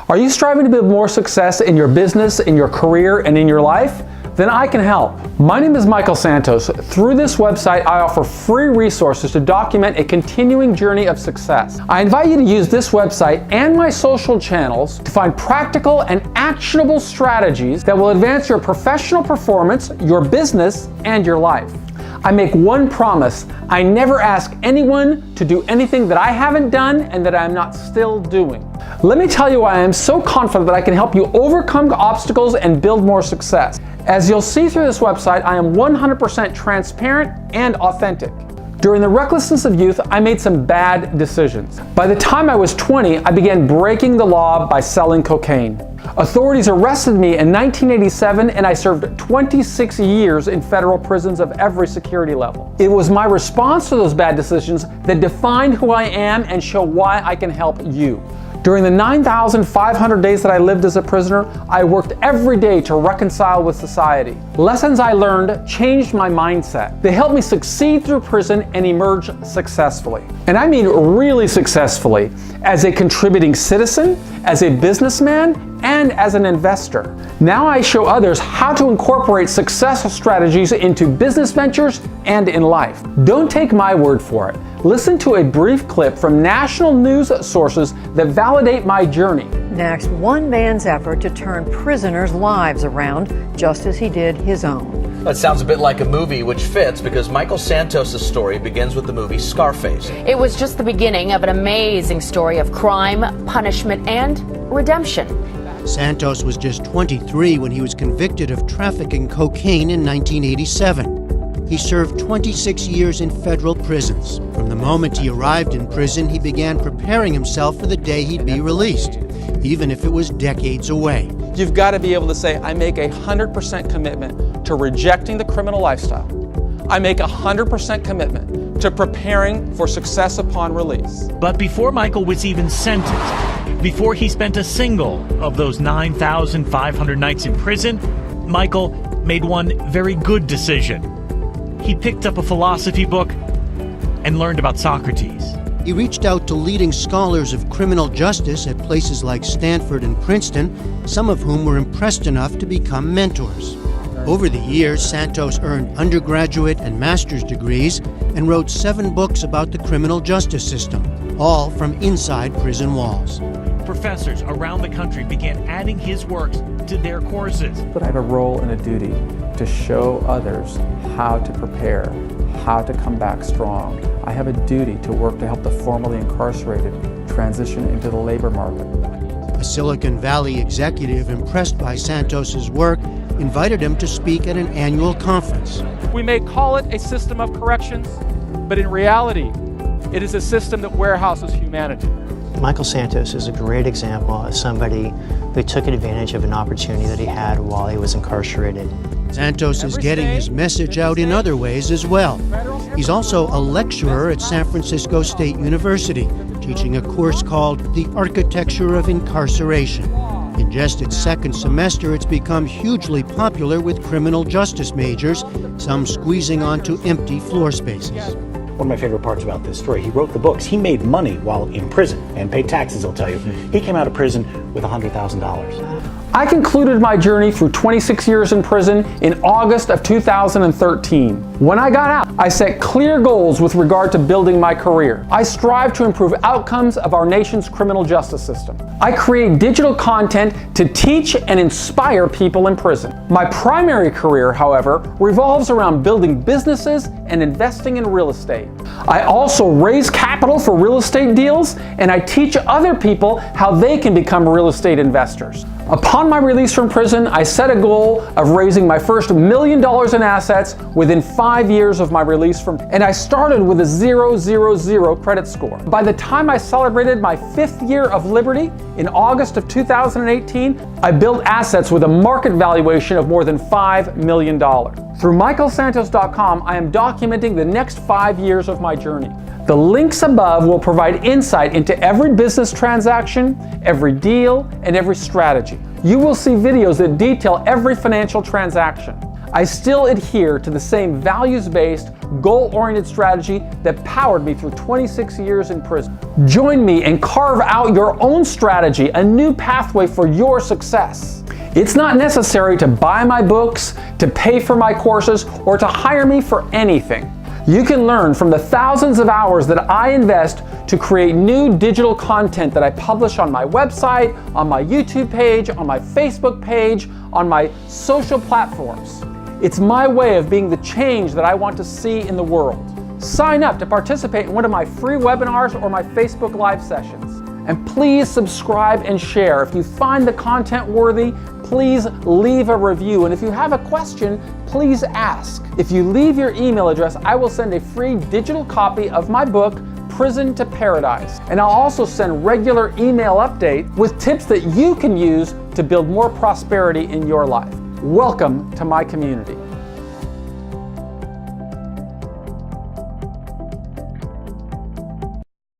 Are you striving to build more success in your business, in your career, and in your life? Then I can help. My name is Michael Santos. Through this website, I offer free resources to document a continuing journey of success. I invite you to use this website and my social channels to find practical and actionable strategies that will advance your professional performance, your business, and your life. I make one promise: I never ask anyone to do anything that I haven't done and that I'm not still doing. Let me tell you why I am so confident that I can help you overcome obstacles and build more success. As you'll see through this website, I am 100% transparent and authentic. During the recklessness of youth, I made some bad decisions. By the time I was 20, I began breaking the law by selling cocaine. Authorities arrested me in 1987 and I served 26 years in federal prisons of every security level. It was my response to those bad decisions that defined who I am and show why I can help you. During the 9,500 days that I lived as a prisoner, I worked every day to reconcile with society. Lessons I learned changed my mindset. They helped me succeed through prison and emerge successfully. And I mean really successfully, as a contributing citizen, as a businessman, and as an investor. Now I show others how to incorporate success strategies into business ventures and in life. Don't take my word for it. Listen to a brief clip from national news sources that validate my journey. Next, one man's effort to turn prisoners' lives around, just as he did his own. That sounds a bit like a movie, which fits because Michael Santos' story begins with the movie Scarface. It was just the beginning of an amazing story of crime, punishment, and redemption. Santos was just 23 when he was convicted of trafficking cocaine in 1987. He served 26 years in federal prisons. From the moment he arrived in prison, he began preparing himself for the day he'd be released, even if it was decades away. You've got to be able to say, I make 100% commitment to rejecting the criminal lifestyle. I make 100% commitment to preparing for success upon release. But before Michael was even sentenced, before he spent a single of those 9,500 nights in prison, Michael made one very good decision. He picked up a philosophy book and learned about Socrates. He reached out to leading scholars of criminal justice at places like Stanford and Princeton, some of whom were impressed enough to become mentors. Over the years, Santos earned undergraduate and master's degrees and wrote 7 books about the criminal justice system, all from inside prison walls. Professors around the country began adding his works to their courses. But I have a role and a duty to show others how to prepare, how to come back strong. I have a duty to work to help the formerly incarcerated transition into the labor market. A Silicon Valley executive, impressed by Santos's work, invited him to speak at an annual conference. We may call it a system of corrections, but in reality, it is a system that warehouses humanity. Michael Santos is a great example of somebody who took advantage of an opportunity that he had while he was incarcerated. Santos is getting his message out in other ways as well. He's also a lecturer at San Francisco State University, teaching a course called The Architecture of Incarceration. In just its second semester, it's become hugely popular with criminal justice majors, some squeezing onto empty floor spaces. One of my favorite parts about this story, he wrote the books. He made money while in prison and paid taxes, he'll tell you. He came out of prison with $100,000. I concluded my journey through 26 years in prison in August of 2013. When I got out, I set clear goals with regard to building my career. I strive to improve outcomes of our nation's criminal justice system. I create digital content to teach and inspire people in prison. My primary career, however, revolves around building businesses and investing in real estate. I also raise capital for real estate deals, and I teach other people how they can become real estate investors. Upon my release from prison, I set a goal of raising my first $1 million in assets within 5 years of my release and I started with a 000 credit score. By the time I celebrated my 5th year of liberty in August of 2018, I built assets with a market valuation of more than $5 million. Through michaelsantos.com, I am documenting the next 5 years of my journey. The links above will provide insight into every business transaction, every deal, and every strategy. You will see videos that detail every financial transaction. I still adhere to the same values-based, goal-oriented strategy that powered me through 26 years in prison. Join me and carve out your own strategy, a new pathway for your success. It's not necessary to buy my books, to pay for my courses, or to hire me for anything. You can learn from the thousands of hours that I invest to create new digital content that I publish on my website, on my YouTube page, on my Facebook page, on my social platforms. It's my way of being the change that I want to see in the world. Sign up to participate in one of my free webinars or my Facebook Live sessions. And please subscribe and share. If you find the content worthy, please leave a review. And if you have a question, please ask. If you leave your email address, I will send a free digital copy of my book, Prison to Paradise. And I'll also send regular email update with tips that you can use to build more prosperity in your life. Welcome to my community.